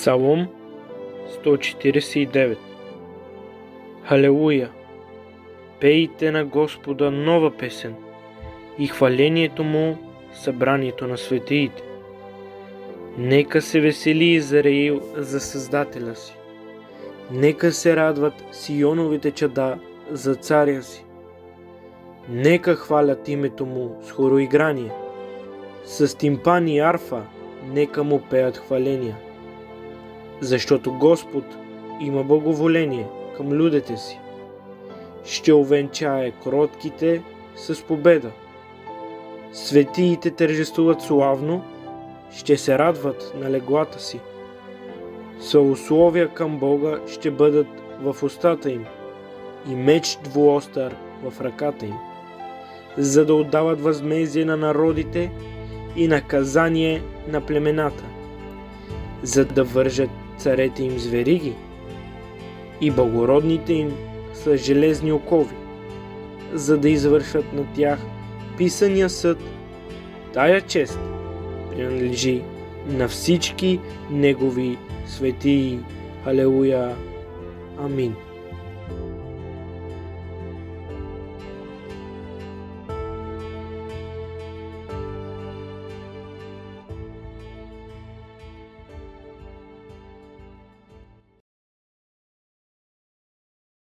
Псалом 149. Халелуя! Пейте на Господа нова песен и хвалението Му събранието на светиите. Нека се весели Израил за Създателя си. Нека се радват Сионовите чада за царя си. Нека хвалят името Му с хороиграние. С тимпани и арфа нека Му пеят хваления. Защото Господ има благоволение към людите си. Ще увенчае кротките с победа. Светиите тържествуват славно, ще се радват на леглата си. Съусловия към Бога ще бъдат в устата им и меч двуостър в ръката им, за да отдават възмездие на народите и наказание на племената, за да вържат царете им с вериги и благородните им с железни окови, за да извършат на тях писания съд. Тая чест принадлежи на всички Негови светии. Халелуя! Амин.